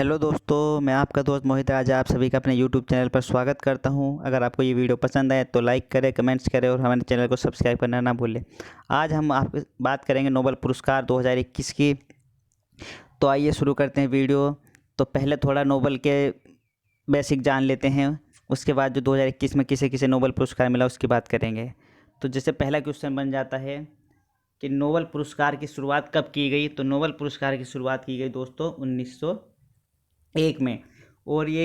Hello दोस्तों, मैं आपका दोस्त मोहित आज आप सभी का अपने यूट्यूब चैनल पर स्वागत करता हूं। अगर आपको ये वीडियो पसंद आए तो लाइक करें, कमेंट्स करें और हमारे चैनल को सब्सक्राइब करना ना भूलें। आज हम आप बात करेंगे नोबेल पुरस्कार 2021 की। तो आइए शुरू करते हैं वीडियो। तो पहले थोड़ा नोबेल के बेसिक जान लेते हैं, उसके बाद जो 2021 में किसे किसे नोबेल पुरस्कार मिला उसकी बात करेंगे। तो जैसे पहला क्वेश्चन बन जाता है कि नोबेल पुरस्कार की शुरुआत कब की गई। तो नोबेल पुरस्कार की शुरुआत की गई दोस्तों 1901 में, और ये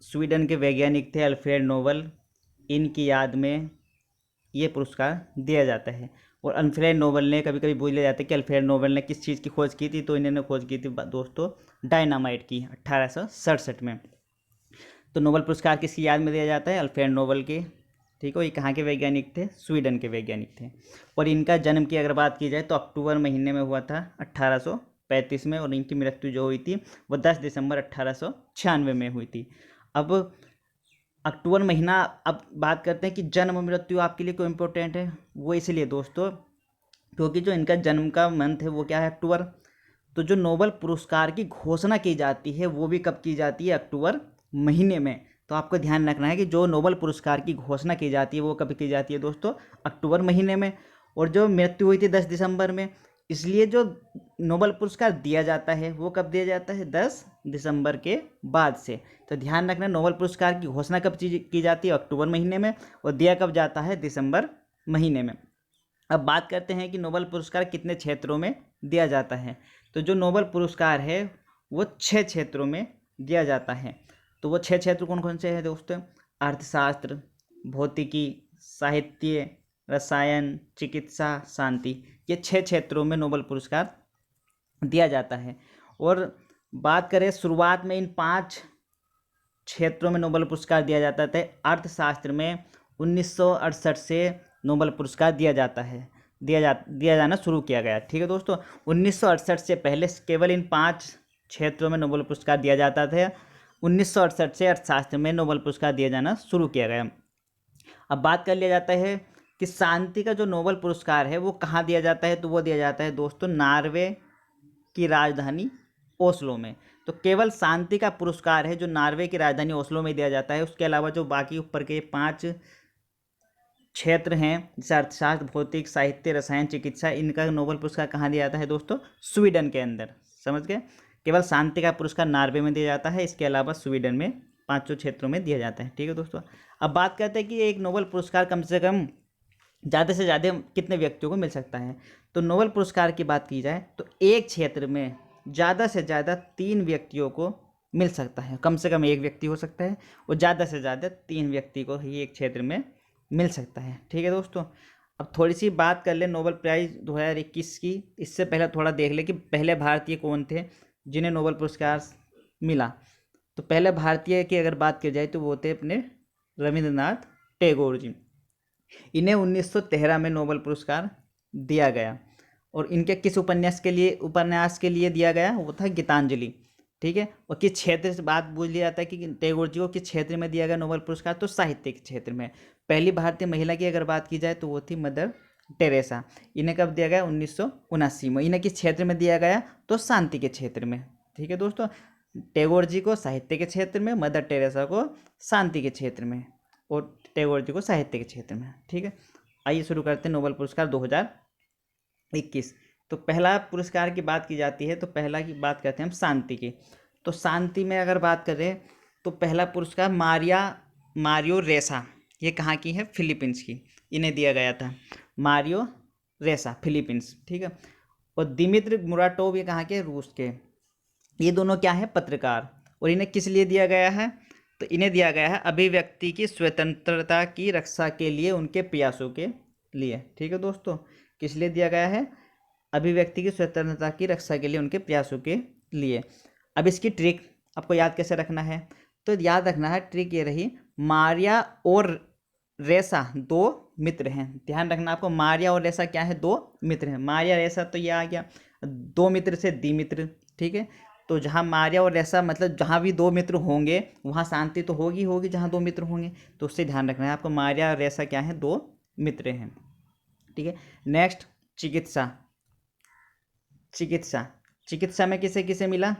स्वीडन के वैज्ञानिक थे अल्फ्रेड नोबेल। इनकी याद में ये पुरस्कार दिया जाता है। और अल्फ्रेड नोबेल ने, कभी कभी भूल जाते हैं कि अल्फ्रेड नोबेल ने किस चीज़ की खोज की थी, तो इन्होंने खोज की थी दोस्तों डायनामाइट की 1867 में। तो नोबेल पुरस्कार किसकी याद में दिया जाता है? अल्फ्रेड नोबेल के। ठीक है, ये कहाँ के वैज्ञानिक थे? स्वीडन के वैज्ञानिक थे। और इनका जन्म की अगर बात की जाए तो अक्टूबर महीने में हुआ था 1835 में, और इनकी मृत्यु जो हुई थी वो 10 दिसंबर 1896 में हुई थी। अब अक्टूबर महीना, अब बात करते हैं कि जन्म मृत्यु आपके लिए क्यों इम्पोर्टेंट है। वो इसलिए दोस्तों क्योंकि जो इनका जन्म का मंथ है वो क्या है? अक्टूबर। तो जो नोबेल पुरस्कार की घोषणा की जाती है वो भी कब की जाती है? अक्टूबर महीने में। तो आपको ध्यान रखना है कि जो नोबेल पुरस्कार की घोषणा की जाती है वो कब की जाती है दोस्तों? अक्टूबर महीने में। और जो मृत्यु हुई थी 10 दिसंबर में, इसलिए जो नोबेल पुरस्कार दिया जाता है वो कब दिया जाता है? 10 दिसंबर के बाद से। तो ध्यान रखना, नोबेल पुरस्कार की घोषणा कब की जाती है? अक्टूबर महीने में, और दिया कब जाता है? दिसंबर महीने में। अब बात करते हैं कि नोबेल पुरस्कार कितने क्षेत्रों में दिया जाता है। तो जो नोबेल पुरस्कार है वो 6 क्षेत्रों में दिया जाता है। तो वो 6 क्षेत्र कौन कौन से हैं दोस्तों? अर्थशास्त्र, भौतिकी, साहित्य, रसायन, चिकित्सा, शांति। ये 6 क्षेत्रों में नोबेल पुरस्कार दिया जाता है। और बात करें शुरुआत में इन 5 क्षेत्रों में नोबेल पुरस्कार दिया जाता था। अर्थशास्त्र में 1968 से नोबेल पुरस्कार दिया जाना शुरू किया गया। ठीक है दोस्तों, 1968 से पहले केवल इन 5 क्षेत्रों में नोबेल पुरस्कार दिया जाता था। 1968 से अर्थशास्त्र में नोबेल पुरस्कार दिया जाना शुरू किया गया। अब बात कर लिया जाता है कि शांति का जो नोबेल पुरस्कार है वो कहाँ दिया जाता है। तो वो दिया जाता है दोस्तों नॉर्वे की राजधानी ओस्लो में। तो केवल शांति का पुरस्कार है जो नॉर्वे की राजधानी ओस्लो में दिया जाता है। उसके अलावा जो बाकी ऊपर के 5 क्षेत्र हैं जैसे अर्थशास्त्र, भौतिक, साहित्य, रसायन, चिकित्सा, इनका नोबेल पुरस्कार कहाँ दिया जाता है दोस्तों? स्वीडन के अंदर। समझ गए? केवल शांति का पुरस्कार नॉर्वे में दिया जाता है, इसके अलावा स्वीडन में 5 क्षेत्रों में दिया जाता है। ठीक है दोस्तों, अब बात करते हैं कि एक नोबेल पुरस्कार कम से कम ज़्यादा से ज़्यादा कितने व्यक्तियों को मिल सकता है। तो नोबेल पुरस्कार की बात की जाए तो एक क्षेत्र में ज़्यादा से ज़्यादा 3 व्यक्तियों को मिल सकता है। कम से कम एक व्यक्ति हो सकता है, और ज़्यादा से ज़्यादा 3 व्यक्ति को ही एक क्षेत्र में मिल सकता है। ठीक है दोस्तों, अब थोड़ी सी बात कर ले नोबेल प्राइज़ 2021 की। इससे पहले थोड़ा देख ले कि पहले भारतीय कौन थे जिन्हें नोबेल पुरस्कार मिला। तो पहले भारतीय की अगर बात की जाए तो वो थे अपने रविंद्रनाथ टैगोर जी। इन्हें 1913 में नोबेल पुरस्कार दिया गया। और इनके किस उपन्यास के लिए दिया गया? वो था गीतांजलि। ठीक है, और किस क्षेत्र से बात बोल लिया जाता है कि टैगोर जी को किस क्षेत्र में दिया गया नोबेल पुरस्कार? तो साहित्य के क्षेत्र में। पहली भारतीय महिला की अगर बात की जाए तो वो थी मदर टेरेसा। इन्हें कब दिया गया? 1979 में। इन्हें किस क्षेत्र में दिया गया? तो शांति के क्षेत्र में। ठीक है दोस्तों, टैगोर जी को साहित्य के क्षेत्र में, मदर टेरेसा को शांति के क्षेत्र में, और टैगोर जी को साहित्य के क्षेत्र में। ठीक है, आइए शुरू करते हैं नोबेल पुरस्कार 2021। तो पहला पुरस्कार की बात की जाती है तो पहला की बात करते हैं हम शांति की। तो शांति में अगर बात करें तो पहला पुरस्कार मारियो रेसा, ये कहाँ की है? फिलीपींस की। इन्हें दिया गया था मारियो रेसा, फिलीपींस। ठीक है, और दिमित्र मुराटोव, ये कहाँ के? रूस के। ये दोनों क्या है? पत्रकार। और इन्हें किस लिए दिया गया है? तो इन्हें दिया गया है अभिव्यक्ति की स्वतंत्रता की रक्षा के लिए उनके प्रयासों के लिए। ठीक है दोस्तों, किस लिए दिया गया है? अभिव्यक्ति की स्वतंत्रता की रक्षा के लिए उनके प्रयासों के लिए। अब इसकी ट्रिक आपको याद कैसे रखना है? तो याद रखना है, ट्रिक ये रही, मारिया और रेसा 2 मित्र हैं। ध्यान रखना आपको, मारिया और रेसा क्या है? 2 मित्र हैं। मारिया रेसा तो ये आ गया, 2 मित्र से द्विमित्र। ठीक है, तो जहाँ मारिया और रेसा मतलब जहाँ भी 2 मित्र होंगे वहाँ शांति तो होगी होगी जहाँ 2 मित्र होंगे। तो उससे ध्यान रखना है आपको, मारिया और रेसा क्या है? 2 मित्र हैं। ठीक है, नेक्स्ट चिकित्सा। चिकित्सा में किसे किसे मिला?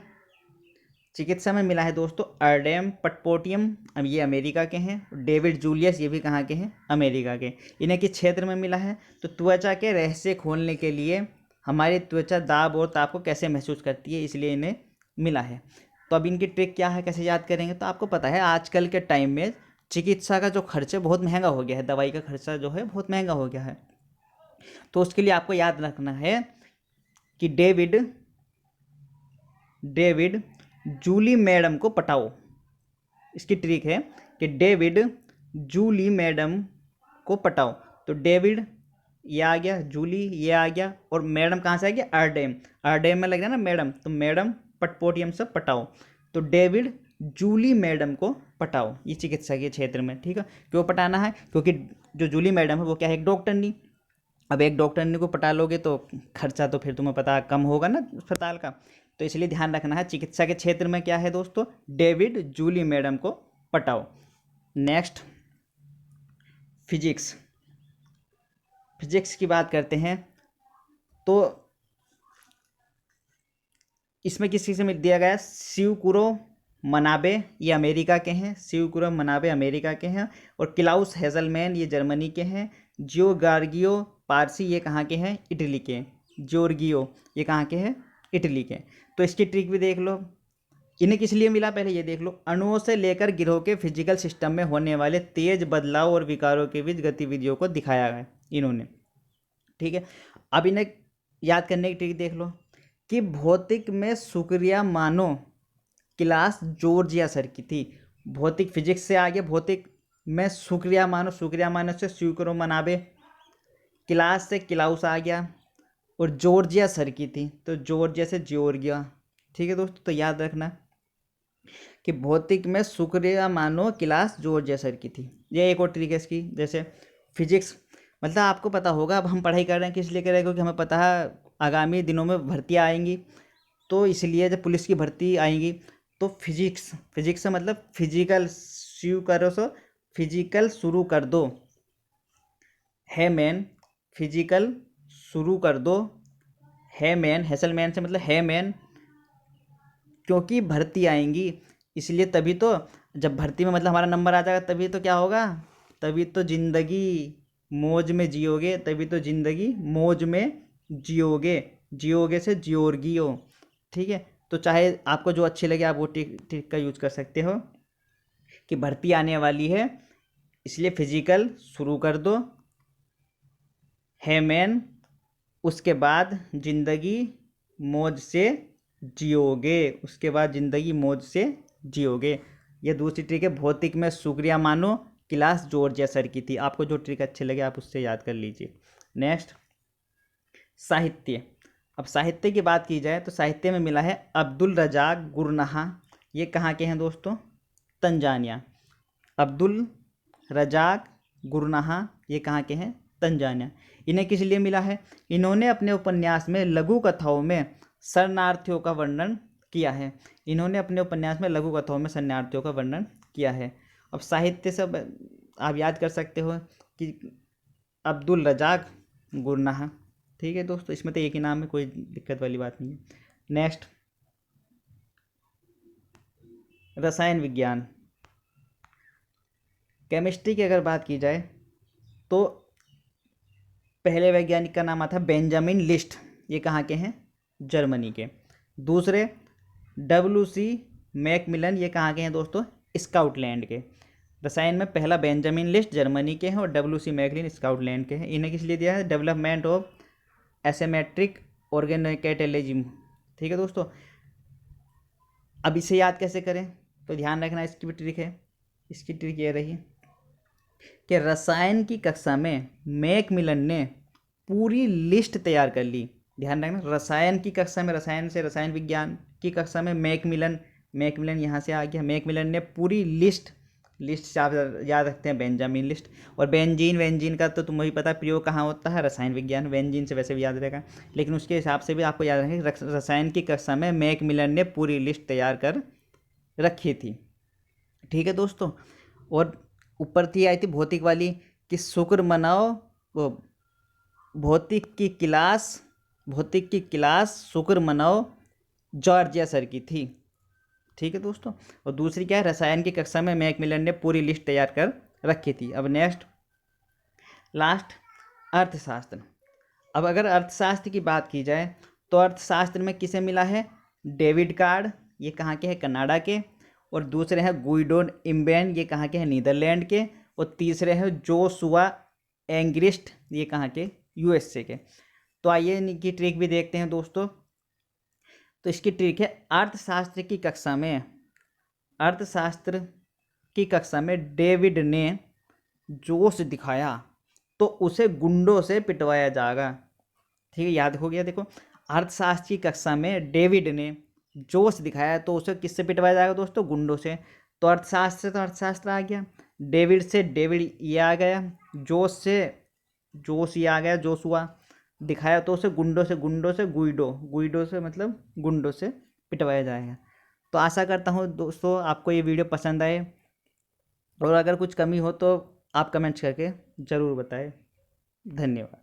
चिकित्सा में मिला है दोस्तों अर्डेम पटपोटियम, अब ये अमेरिका के हैं। डेविड जूलियस, ये भी कहाँ के हैं, अमेरिका के। इन्हें किस क्षेत्र में मिला है, तो त्वचा के रहस्य खोलने के लिए हमारी त्वचा दाब और ताप को कैसे महसूस करती है, इसलिए इन्हें मिला है। तो अब इनकी ट्रिक क्या है, कैसे याद करेंगे, तो आपको पता है आजकल के टाइम में चिकित्सा का जो खर्च है बहुत महंगा हो गया है, दवाई का खर्चा जो है बहुत महंगा हो गया है। तो उसके लिए आपको याद रखना है कि डेविड जूली मैडम को पटाओ। इसकी ट्रिक है कि डेविड जूली मैडम को पटाओ। तो डेविड ये आ गया, जूली ये आ गया, और मैडम कहाँ से आ गया, अर्डेम। अर्डेम में लग रहा है ना मैडम, तो मैडम पटपोटियम से पटाओ। तो डेविड जूली मैडम को पटाओ, ये चिकित्सा के क्षेत्र में। ठीक है, क्यों पटाना है, क्योंकि जो जूली मैडम है वो क्या है, एक डॉक्टरनी। अब एक डॉक्टरनी को पटा लोगे तो खर्चा तो फिर तुम्हें पता कम होगा ना अस्पताल का। तो इसलिए ध्यान रखना है चिकित्सा के क्षेत्र में क्या है दोस्तों, डेविड जूली मैडम को पटाओ। Next, physics. फिजिक्स की बात करते हैं तो इसमें किस चीज़ से दिया गया, शिवकुरो मनाबे, ये अमेरिका के हैं। शिवकुरो मनाबे अमेरिका के हैं, और क्लाउस हेजलमैन ये जर्मनी के हैं। जियोगार्गियो पारसी ये कहाँ के हैं, इटली के। जॉर्गियो ये कहाँ के हैं, इटली के। तो इसकी ट्रिक भी देख लो, इन्हें किस लिए मिला पहले ये देख लो। अणुओं से लेकर गिरोह के फिजिकल सिस्टम में होने वाले तेज बदलाव और विकारों के बीच गतिविधियों को दिखाया है इन्होंने। ठीक है, अब इन्हें याद करने की ट्रिक देख लो कि भौतिक में शुक्रिया मानो क्लास जॉर्जिया सर की थी। भौतिक फिजिक्स से आ गया, भौतिक में शुक्रिया मानो, शुक्रिया मानो से शुक्रो मनाबे, क्लास से क्लाउस आ गया, और जॉर्जिया सर की थी, तो जॉर्जिया से जॉर्गिया। ठीक है दोस्तों, तो याद रखना कि भौतिक में शुक्रिया मानो क्लास जॉर्जिया सर की थी। ये एक और ट्रिक है इसकी। जैसे फिजिक्स, मतलब आपको पता होगा, अब हम पढ़ाई कर रहे हैं किस लिए कर रहे हैं, क्योंकि हमें पता है आगामी दिनों में भर्तियाँ आएंगी, तो इसलिए जब पुलिस की भर्ती आएंगी तो फिजिक्स से मतलब फिजिकल शुरू करो, सो फिजिकल शुरू कर दो है मैन, फिजिकल शुरू कर दो है मैन, हैसलमैन से मतलब है मैन, क्योंकि भर्ती आएंगी इसलिए। तभी तो जब भर्ती में मतलब हमारा नंबर आ जाएगा, तभी तो क्या होगा, तभी तो ज़िंदगी मौज में जियोगे, तभी तो ज़िंदगी मौज में जियोगे। जियोगे से जियोर्गियो। ठीक है, तो चाहे आपको जो अच्छी लगे आप वो ट्रिक का यूज कर सकते हो कि भर्ती आने वाली है इसलिए फिजिकल शुरू कर दो है मैन, उसके बाद ज़िंदगी मौज से जियोगे, उसके बाद ज़िंदगी मौज से जियोगे। ये दूसरी ट्रिक है, भौतिक में शुक्रिया मानो क्लास जॉर्जिया सर की थी। आपको जो ट्रिक अच्छी लगे आप उससे याद कर लीजिए। नेक्स्ट, साहित्य। अब साहित्य की बात की जाए तो साहित्य में मिला है अब्दुल रजाक गुरनाहा, ये कहाँ के हैं दोस्तों, तंजानिया। अब्दुल रजाक गुरनाहा ये कहाँ के हैं, तंजानिया। इन्हें किस लिए मिला है, इन्होंने अपने उपन्यास में लघु कथाओं में शरणार्थियों का वर्णन किया है। इन्होंने अपने उपन्यास में लघु कथाओं में शरणार्थियों का वर्णन किया है। अब साहित्य सब आप याद कर सकते हो कि अब्दुल रजाक गुरनाहा। ठीक है दोस्तों, इसमें तो एक ही नाम है, कोई दिक्कत वाली बात नहीं है। नेक्स्ट, रसायन विज्ञान। केमिस्ट्री की अगर बात की जाए तो पहले वैज्ञानिक का नाम आता है बेंजामिन लिस्ट, ये कहाँ के हैं, जर्मनी के। दूसरे WC मैकमिलन, ये कहाँ के हैं दोस्तों, स्कॉटलैंड के। रसायन में पहला बेंजामिन लिस्ट जर्मनी के हैं, और WC मैकमिलन स्कॉटलैंड के हैं। इन्हें किस लिए दिया है, डेवलपमेंट ऑफ एसेमेट्रिक ऑर्गेनोकैटेलिज्म। ठीक है दोस्तों, अब इसे याद कैसे करें, तो ध्यान रखना इसकी भी ट्रिक है। इसकी ट्रिक ये रही कि रसायन की कक्षा में मैकमिलन ने पूरी लिस्ट तैयार कर ली। ध्यान रखना, रसायन की कक्षा में, रसायन से रसायन विज्ञान की कक्षा में मैकमिलन यहाँ से आ गया। मैकमिलन ने पूरी लिस्ट से आप याद रखते हैं बेंजामिन लिस्ट। और वेंजीन का तो तुम्हें भी पता प्रयोग कहाँ होता है, रसायन विज्ञान। वेंजीन से वैसे भी याद रहेगा, लेकिन उसके हिसाब से भी आपको याद रखें रसायन की कक्षा में मैकमिलन ने पूरी लिस्ट तैयार कर रखी थी। ठीक है दोस्तों, और ऊपर थी आई थी भौतिक वाली कि शुक्र मनाओ, वो भौतिक की क्लास शुक्र मनाओ जॉर्जिया सर की थी। ठीक है दोस्तों। और दूसरी क्या है, रसायन की कक्षा में मैकमिलन ने पूरी लिस्ट तैयार कर रखी थी। अब नेक्स्ट लास्ट अर्थशास्त्र। अब अगर अर्थशास्त्र की बात की जाए तो अर्थशास्त्र में किसे मिला है, डेविड कार्ड, ये कहाँ के हैं, कनाडा के। और दूसरे हैं गुइडो इम्बेन, ये कहाँ के हैं, नीदरलैंड के। और तीसरे हैं जोशुआ एंग्रिस्ट, ये कहाँ के, यूएसए के। तो आइए इनकी ट्रिक भी देखते हैं दोस्तों। तो इसकी ट्रिक है, अर्थशास्त्र की कक्षा में डेविड ने जोश दिखाया तो उसे गुंडों से पिटवाया जाएगा। ठीक है, याद हो गया। देखो, अर्थशास्त्र की कक्षा में डेविड ने जोश दिखाया तो उसे किससे पिटवाया जाएगा दोस्तों, गुंडों से। तो अर्थशास्त्र आ गया, डेविड से डेविड ये आ गया, जोश से जोश ये आ गया, जोश हुआ, दिखाया तो उसे गुंडों से गुइडो से मतलब गुंडों से पिटवाया जाएगा। तो आशा करता हूँ दोस्तों आपको ये वीडियो पसंद आए, और अगर कुछ कमी हो तो आप कमेंट्स करके ज़रूर बताएं। धन्यवाद।